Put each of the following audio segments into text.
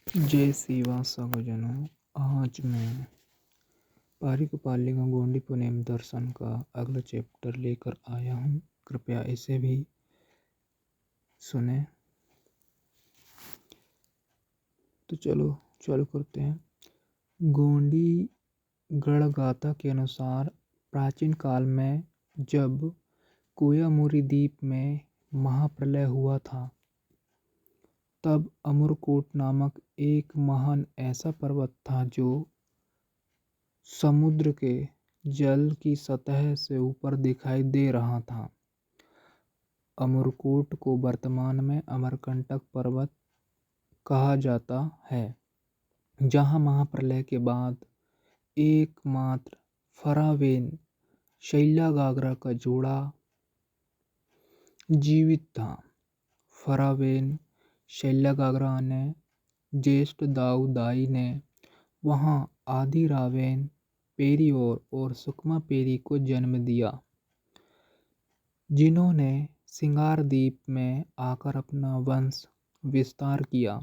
जय शिवा सगोजनों। आज मैं पारिक गोंडी पुनेम दर्शन का अगला चैप्टर लेकर आया हूँ। कृपया इसे भी सुने। तो चलो चालू करते हैं। गोंडी गणगाथा के अनुसार प्राचीन काल में जब कोयामुरी द्वीप में महाप्रलय हुआ था, तब अमरकोट नामक एक महान ऐसा पर्वत था जो समुद्र के जल की सतह से ऊपर दिखाई दे रहा था। अमरकोट को वर्तमान में अमरकंटक पर्वत कहा जाता है, जहां महाप्रलय के बाद एकमात्र फरावेन शैलागाग्रा का जोड़ा जीवित था। फरावेन शैलागाग्रा ने ज्येष्ठ दाऊदाई ने वहां आदिरावेन पेरियोर और सुकमा पेरी को जन्म दिया, जिन्होंने सिंगार द्वीप में आकर अपना वंश विस्तार किया।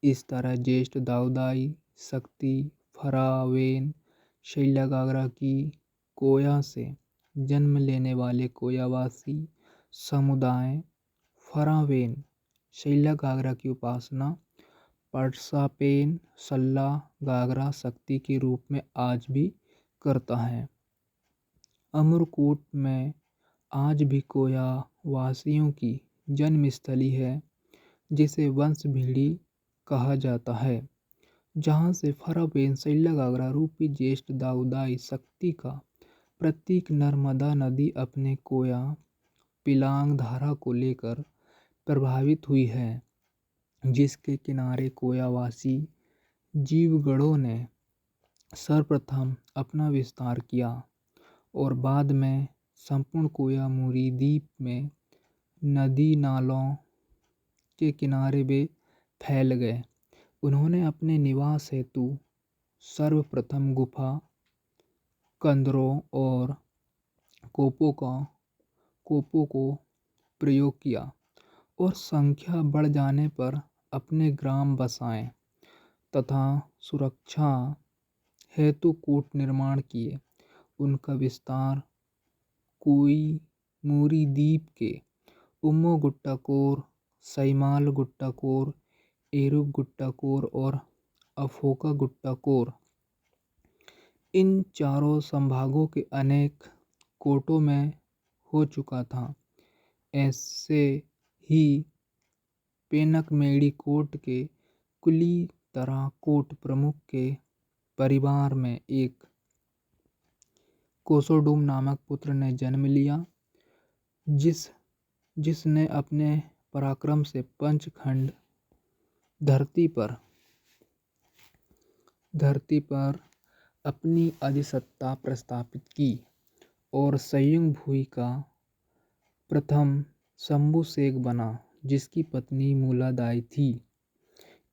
इस तरह ज्येष्ठ दाऊदाई शक्ति फरावेन शैलागाग्रा की कोया से जन्म लेने वाले कोयावासी समुदाय फरावेन शैलागाग्रा की उपासना पट्सापेन सल्ला गागरा शक्ति के रूप में आज भी करता है। अमरकोट में आज भी कोया वासियों की जन्मस्थली है, जिसे वंश भीड़ी कहा जाता है, जहां से फरावेन शैलागाग्रा रूपी ज्येष्ठ दाऊदाई शक्ति का प्रतीक नर्मदा नदी अपने कोया पिलांग धारा को लेकर प्रभावित हुई है, जिसके किनारे कोयावासी जीवगणों ने सर्वप्रथम अपना विस्तार किया और बाद में संपूर्ण कोयामुरी द्वीप में नदी नालों के किनारे वे फैल गए। उन्होंने अपने निवास हेतु सर्वप्रथम गुफा कंदरों और कोपों को प्रयोग किया और संख्या बढ़ जाने पर अपने ग्राम बसाए तथा सुरक्षा हेतु कूट निर्माण किए। उनका विस्तार कोयमुरी द्वीप के उम्मो गुट्टाकोर, सैमाल गुट्टाकोर, एरुक गुट्टाकोर और अफोका गुट्टाकोर, इन चारों संभागों के अनेक कोटों में हो चुका था। ऐसे ही पेनकमेड़ी कोट के कुली तरा कोट प्रमुख के परिवार में एक कोसोडुम नामक पुत्र ने जन्म लिया, जिसने अपने पराक्रम से पंचखंड धरती पर अपनी अधिसत्ता प्रस्थापित की और संयुग भुई का प्रथम शंभुशेख बना, जिसकी पत्नी मूलादाई थी।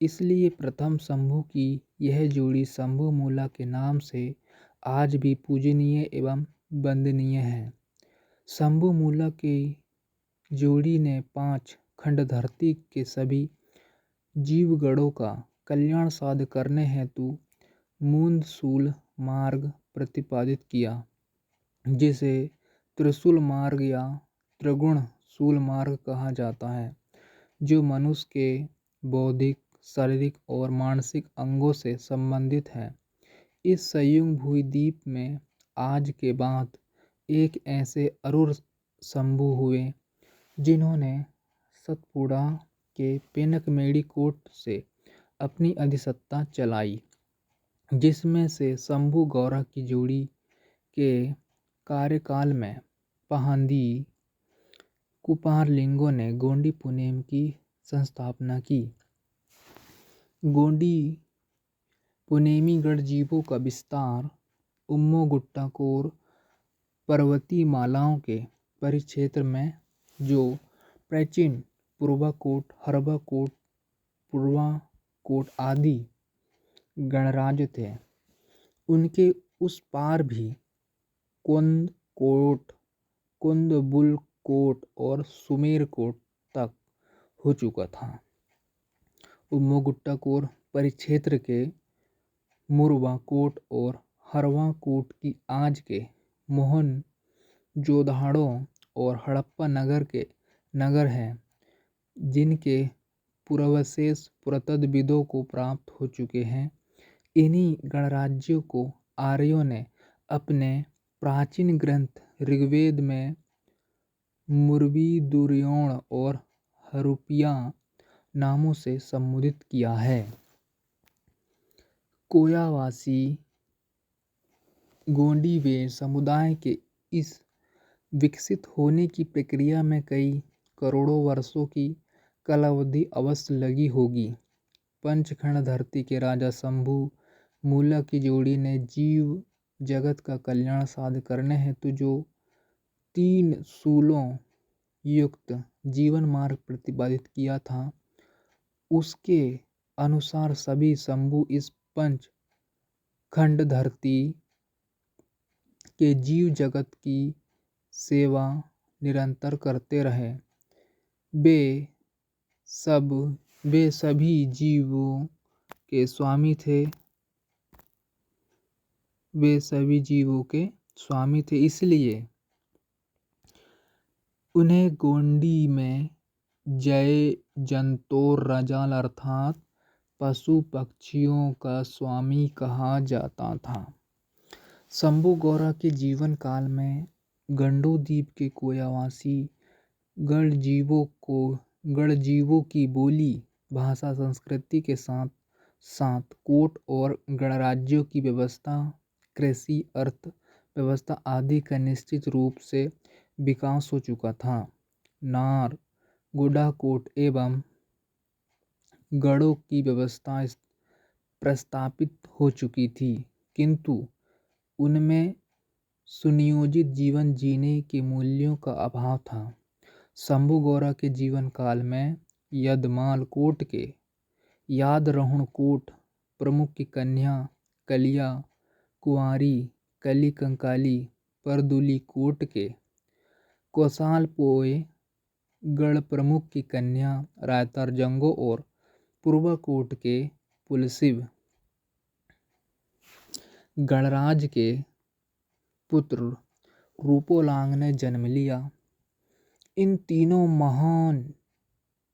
इसलिए प्रथम शंभु की यह जोड़ी शंभु मूला के नाम से आज भी पूजनीय एवं वंदनीय है। शंभु मूला की जोड़ी ने 5 खंड धरती के सभी जीवगणों का कल्याण साध करने हेतु मूंदशूल मार्ग प्रतिपादित किया, जिसे त्रिशूल मार्ग या त्रिगुण शूल मार्ग कहा जाता है, जो मनुष्य के बौद्धिक, शारीरिक और मानसिक अंगों से संबंधित है। इस संयुग भुई द्वीप में आज के बाद एक ऐसे अरुर शंभु हुए, जिन्होंने सतपुड़ा के पेनकमेड़ी कोट से अपनी अधिसत्ता चलाई, जिसमें से शंभु गौरा की जोड़ी के कार्यकाल में पहांदी कुपारलिंगों ने गोंडी पुनेम की संस्थापना की। गोंडी पुनेमी गढ़जीवों का विस्तार उम्मो गुट्टाकोर पर्वतीय मालाओं के परिक्षेत्र में, जो प्राचीन पूर्वाकोट, हरबाकोट, पूर्वाकोट आदि गणराज्य थे, उनके उस पार भी कुंदकोट, कुंदबुलकोट और सुमेरकोट तक हो चुका था। मोगुट्टाकोर परिक्षेत्र के मुरवाकोट और हरवाकोट की आज के मोहनजोदड़ो और हड़प्पा नगर के नगर हैं, जिनके पुरावशेष पुरातत्वविदों को प्राप्त हो चुके हैं। इन्हीं गणराज्यों को आर्यों ने अपने प्राचीन ग्रंथ ऋग्वेद में मुर्वीदुर्योण और हरुप्पिया नामों से संबोधित किया है। कोयावासी गोंडी वे समुदाय के इस विकसित होने की प्रक्रिया में कई करोड़ों वर्षों की कालावधि अवश्य लगी होगी। पंचखंड धरती के राजा शंभु मूला की जोड़ी ने जीव जगत का कल्याण साध करने हेतु जो 3 सूलों युक्त जीवन मार्ग प्रतिपादित किया था, उसके अनुसार सभी शंभु इस पंच खंड धरती के जीव जगत की सेवा निरंतर करते रहे। वे सभी जीवों के स्वामी थे। इसलिए उन्हें गोंडी में जय जंतोर रजाल अर्थात पशु पक्षियों का स्वामी कहा जाता था। शंभु गौड़ा के जीवन काल में गंडोद्वीप के कोयावासी गणजीवों की बोली, भाषा, संस्कृति के साथ साथ कोट और गणराज्यों की व्यवस्था, कृषि, अर्थ व्यवस्था आदि का निश्चित रूप से विकास हो चुका था। नार, गुडाकोट एवं गढ़ों की व्यवस्था प्रस्थापित हो चुकी थी, किंतु उनमें सुनियोजित जीवन जीने के मूल्यों का अभाव था। शंभु गौड़ा के जीवन काल में यदमाल कोट के यादरोहण कोट प्रमुख की कन्या कलिया कुंवारी कली कंकाली परदुली कोट के कौसालपोय गढ़ प्रमुख की कन्या रायतार जंगो और पूर्वाकोट के पुलसिव गणराज के पुत्र रूपोलांग ने जन्म लिया। इन तीनों महान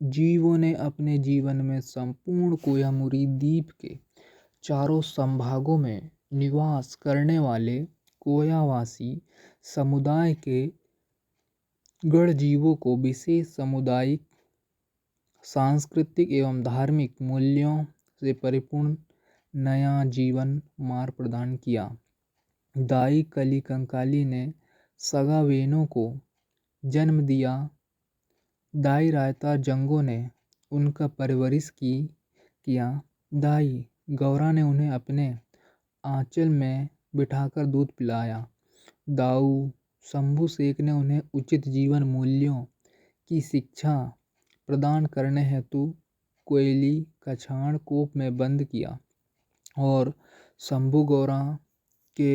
जीवों ने अपने जीवन में संपूर्ण कोयामुरी द्वीप के चारों संभागों में निवास करने वाले कोयावासी समुदाय के गणजीवों को विशेष सामुदायिक, सांस्कृतिक एवं धार्मिक मूल्यों से परिपूर्ण नया जीवन मार्ग प्रदान किया। दाई कली कंकाली ने सगावेनों को जन्म दिया। दाई रायता जंगो ने उनका परवरिश किया। दाई गौरा ने उन्हें अपने आंचल में बिठाकर दूध पिलाया। दाऊ शंभु शेख ने उन्हें उचित जीवन मूल्यों की शिक्षा प्रदान करने हेतु कोयली कछाण कोप में बंद किया और शंभु गौड़ा के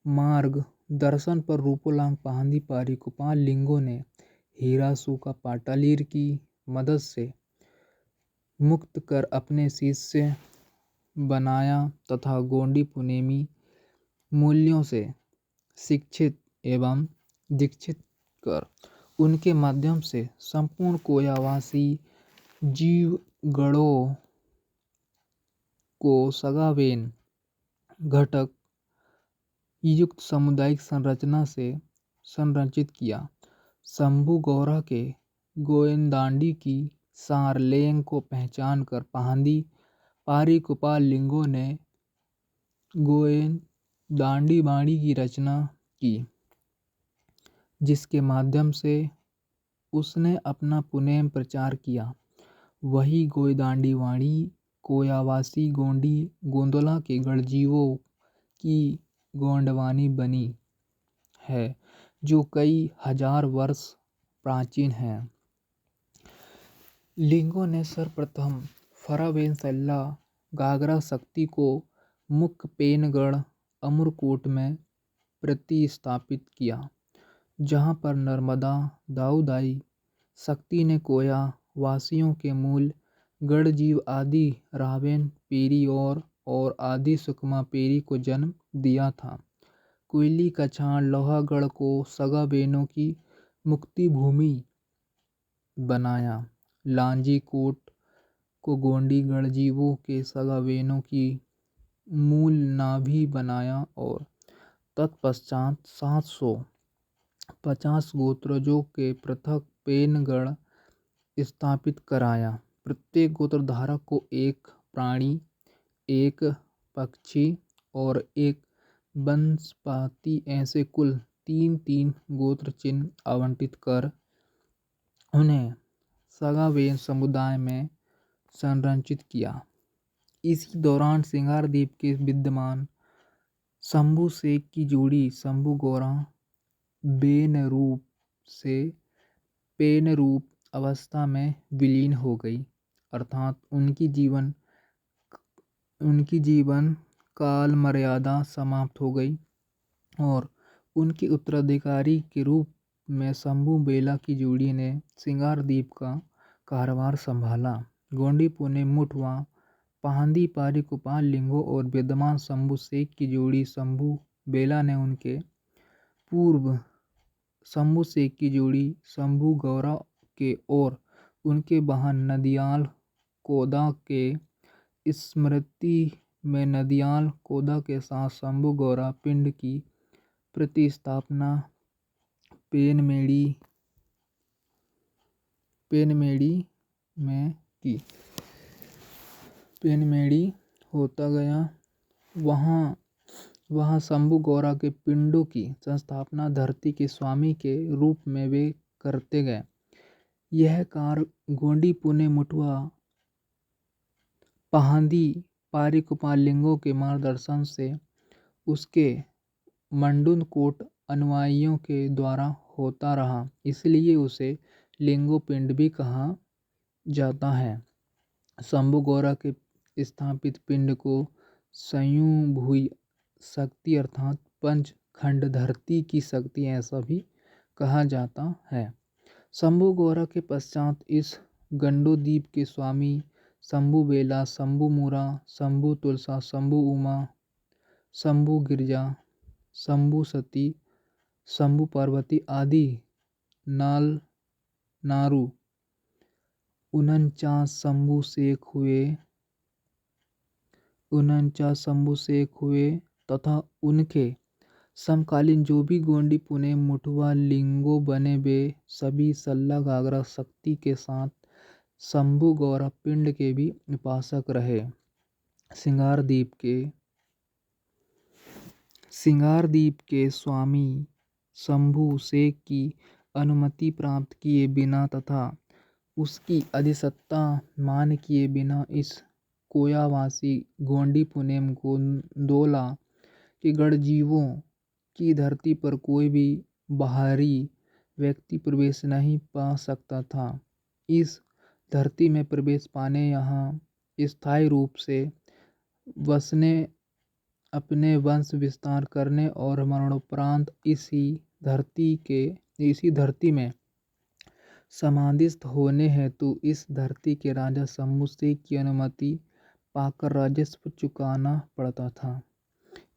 मार्ग दर्शन पर रूपोलांग पाहंदी पारी गोपाल लिंगो ने हीरासू का पाटालीर की मदद से मुक्त कर अपने शिष्य बनाया तथा गोंडी पुनेमी मूल्यों से शिक्षित एवं दीक्षित कर उनके माध्यम से संपूर्ण कोयावासी जीवगणों को सगावेन घटक युक्त सामुदायिक संरचना से संरचित किया। शंभु गौड़ा के गोयनदांडी की सारलेंग को पहचान कर पाहंदी पारी गोपाल लिंगो ने गोयनदांडी बाणी की रचना की, जिसके माध्यम से उसने अपना पुनेम प्रचार किया। वही गोयनदांडी वाणी कोयावासी गोंडी गोंदला के गणजीवों की गोंडवानी बनी है, जो कई हजार वर्ष प्राचीन है। लिंगो ने सर्वप्रथम फरावेन सल्ला गागरा शक्ति को मुख्य पेनगढ़ अमरकोट में प्रतिस्थापित किया, जहाँ पर नर्मदा दाऊदाई शक्ति ने कोया वासियों के मूल गढ़जीव आदि रावेन पेरी और आदि सुकमा पेरी को जन्म दिया था। कोयली का छान लोहागढ़ को सगा बेनों की मुक्ति भूमि बनाया। लांजी कोट को गोंडी गढ़जीवों के सगा बेनों की मूल नाभि बनाया और तत्पश्चात 750 गोत्रजों के पृथक पेनगढ़ स्थापित कराया। प्रत्येक गोत्रधारक को एक प्राणी, एक पक्षी और एक वनस्पति ऐसे कुल 3-3 गोत्र चिन्ह आवंटित कर उन्हें सगावेन समुदाय में संरचित किया। इसी दौरान सिंगारदीप के विद्यमान शंभू शेख की जोड़ी शंभू गौरा बेनरूप से पेनरूप अवस्था में विलीन हो गई, अर्थात उनकी जीवन काल मर्यादा समाप्त हो गई और उनके उत्तराधिकारी के रूप में शंभू बेला की जोड़ी ने सिंगारदीप का कारभार संभाला। गोंडी पुणे मुठवा पाहंदी पारी कुपाल लिंगो और विद्यमान शंभू शेख की जोड़ी शंभू बेला ने उनके पूर्व शंभू शेख की जोड़ी शंभू गौरा के और उनके बहन नदियाल कोदा के स्मृति में नदियाल कोदा के साथ शंभू गौरा पिंड की प्रतिस्थापना पेनमेड़ी में की। पेनमेड़ी होता गया, वहाँ शंभू गौरा के पिंडों की स्थापना धरती के स्वामी के रूप में वे करते गए। यह कार्य गोंडी पुणे मुठवा पाहंदी पारी कुपाल लिंगों के मार्गदर्शन से उसके मंडुन कोट अनुयायियों के द्वारा होता रहा, इसलिए उसे लिंगो पिंड भी कहा जाता है। शंभू गौरा के स्थापित पिंड को स्वयंभुवी शक्ति अर्थात पंचखंड धरती की शक्ति ऐसा भी कहा जाता है। शंभू गौरा के पश्चात इस गंडोद्वीप के स्वामी शंभू बेला, शंभू मुरा, शंभू तुलसा, शंभू उमा, शंभू गिरजा, शंभू सती, शंभू पार्वती आदि नारू 49 शंभू शेख हुए तथा उनके समकालीन जो भी गोंडी पुणे मुठवा लिंगो बने वे सभी सल्ला घाघरा शक्ति के साथ शंभू गौरा पिंड के भी उपासक रहे। सिंगारदीप के स्वामी शंभू शेख की अनुमति प्राप्त किए बिना तथा उसकी अधिसत्ता मान किए बिना इस कोयावासी गोंडी पुनेम गोंदोला के गढ़जीवों की धरती पर कोई भी बाहरी व्यक्ति प्रवेश नहीं पा सकता था। इस धरती में प्रवेश पाने यहाँ स्थायी रूप से बसने, अपने वंश विस्तार करने और मरणोपरांत इसी धरती में समाधिस्थ होने हेतु इस धरती के राजा शंभू शेख की अनुमति पाकर राजस्व चुकाना पड़ता था।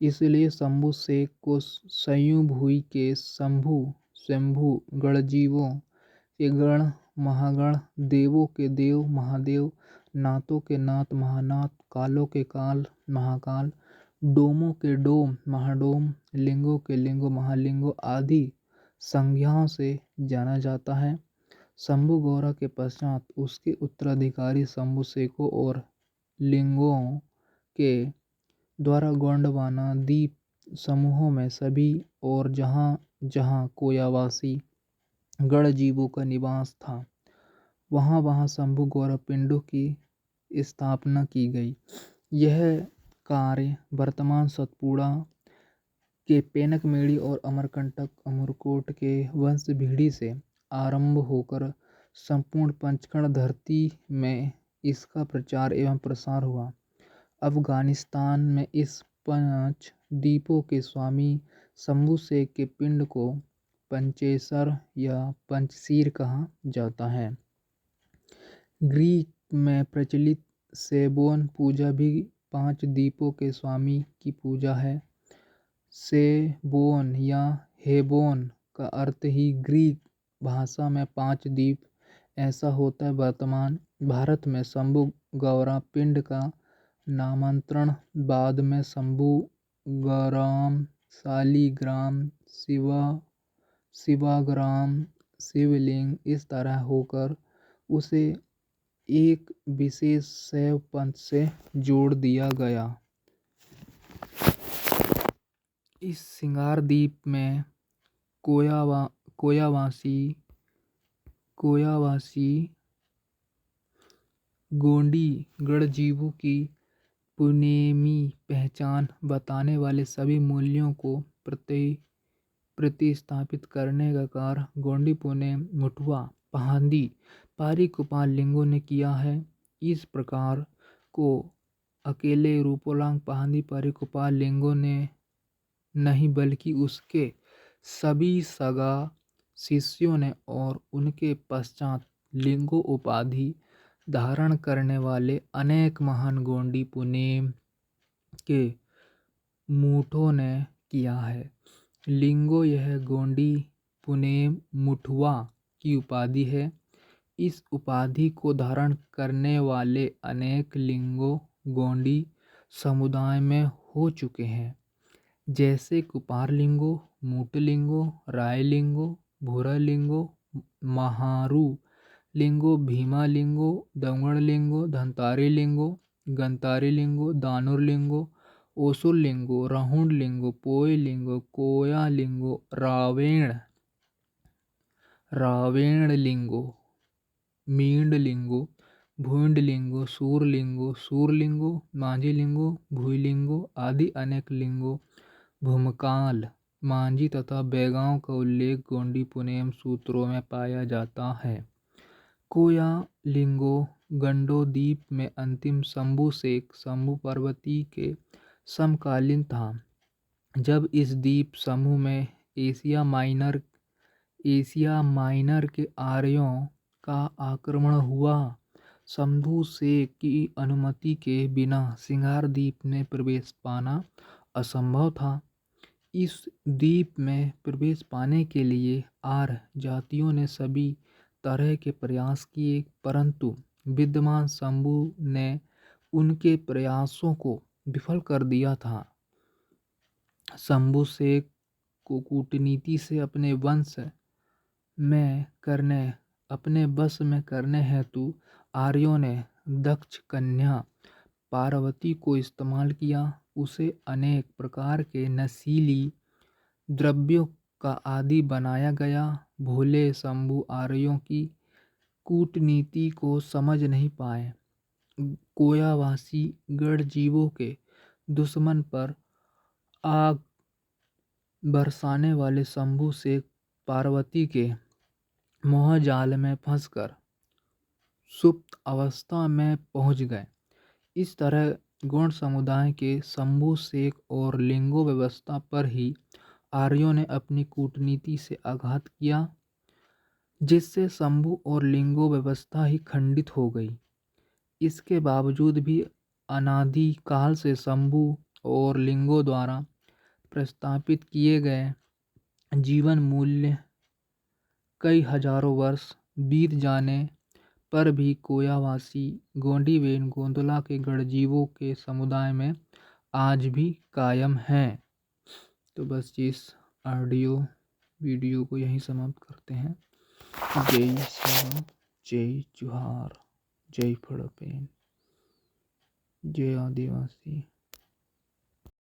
इसलिए शंभू शेख को स्वयंभुवी के स्वयंभू, गढ़जीवों के गण, महागण, देवों के देव महादेव, नाथों के नाथ महानाथ, कालों के काल महाकाल, डोमों के डोम महाडोम, लिंगों के लिंगो महालिंगो आदि संज्ञाओं से जाना जाता है। शंभू गौरा के पश्चात उसके उत्तराधिकारी शंभू शेखों और लिंगों के द्वारा गोंडवाना द्वीप समूहों में सभी और जहाँ कोयावासी गढ़जीवों का निवास था वहाँ शंभू गौरा पिंडों की स्थापना की गई। यह कार्य वर्तमान सतपुड़ा के पेनकमेड़ी और अमरकंटक अमरकोट के वंश भीड़ी से आरंभ होकर संपूर्ण पंचखंड धरती में इसका प्रचार एवं प्रसार हुआ। अफगानिस्तान में इस 5 द्वीपों के स्वामी शंभू शेख के पिंड को पंचेसर या पंचशीर कहा जाता है। ग्रीक में प्रचलित सेबोन पूजा भी 5 दीपों के स्वामी की पूजा है। सेबोन या हेबोन का अर्थ ही ग्रीक भाषा में 5 दीप ऐसा होता है। वर्तमान भारत में शंभु गौरा पिंड का नामांतरण बाद में शंभु गौराम शालिग्राम शिवाग्राम शिवलिंग इस तरह होकर उसे एक विशेष शैव पंथ से जोड़ दिया गया। इस सिंगारदीप में कोयावासी गोंडी गढ़जीवों की पुनेमी पहचान बताने वाले सभी मूल्यों को प्रतिस्थापित करने का कार्य गोंडी पुने मुठवा पहांदी पारीकुपाल लिंगों ने किया है। इस प्रकार को अकेले रूपोलांग पहांदी पारीकुपाल लिंगों ने नहीं बल्कि उसके सभी सगा शिष्यों ने और उनके पश्चात लिंगो उपाधि धारण करने वाले अनेक महान गोंडी पुनेम के मूठों ने किया है। लिंगो यह गोंडी पुनेम मुठवा की उपाधि है। इस उपाधि को धारण करने वाले अनेक लिंगो गोंडी समुदाय में हो चुके हैं, जैसे कुपार लिंगो, मूट लिंगो, राय लिंगो, भूरा लिंगो, महारू लिंगो, भीमा लिंगो, दंगड़ लिंगो, धंतारी लिंगो, गंतारी लिंगो, दानुर लिंगो, ओसुर लिंगो, राहुण लिंगो, पोय लिंगो, कोया लिंगो, रावेण लिंगो, मींड लिंगो, भूंड लिंगो, सूर लिंगो, मांझी लिंगो, भूई लिंगो आदि अनेक लिंगो भूमकाल, मांझी तथा बैगांव का उल्लेख गोंडी पुनेम सूत्रों में पाया जाता है। कोया लिंगो गंडोदीप में अंतिम शंभु शेख शंभु पार्वती के समकालीन था। जब इस द्वीप समूह में एशिया माइनर के आर्यों का आक्रमण हुआ, शंभु शेख की अनुमति के बिना सिंगारदीप में प्रवेश पाना असंभव था। इस द्वीप में प्रवेश पाने के लिए आर्य जातियों ने सभी तरह के प्रयास किए, परंतु विद्यमान शंभु ने उनके प्रयासों को विफल कर दिया था। शंभु शेख को कूटनीति से अपने बस में करने हेतु आर्यों ने दक्ष कन्या पार्वती को इस्तेमाल किया। उसे अनेक प्रकार के नशीली द्रव्यों का आदि बनाया गया। भोले शंभु आर्यों की कूटनीति को समझ नहीं पाए। कोयावासी गढ़जीवों के दुश्मन पर आग बरसाने वाले शंभु शेख पार्वती के मोहजाल में फंसकर सुप्त अवस्था में पहुंच गए। इस तरह गौड़ समुदाय के शंभु शेख और लिंगो व्यवस्था पर ही आर्यों ने अपनी कूटनीति से आघात किया, जिससे शंभु और लिंगो व्यवस्था ही खंडित हो गई। इसके बावजूद भी अनादि काल से शंभु और लिंगो द्वारा प्रस्तापित किए गए जीवन मूल्य कई हजारों वर्ष बीत जाने पर भी कोयावासी गोंडी व गोंदला के गढ़जीवों के समुदाय में आज भी कायम हैं। तो बस इस वीडियो को यहीं समाप्त करते हैं। जय सावा, जय जोहार, जय फड़पेन, जय आदिवासी।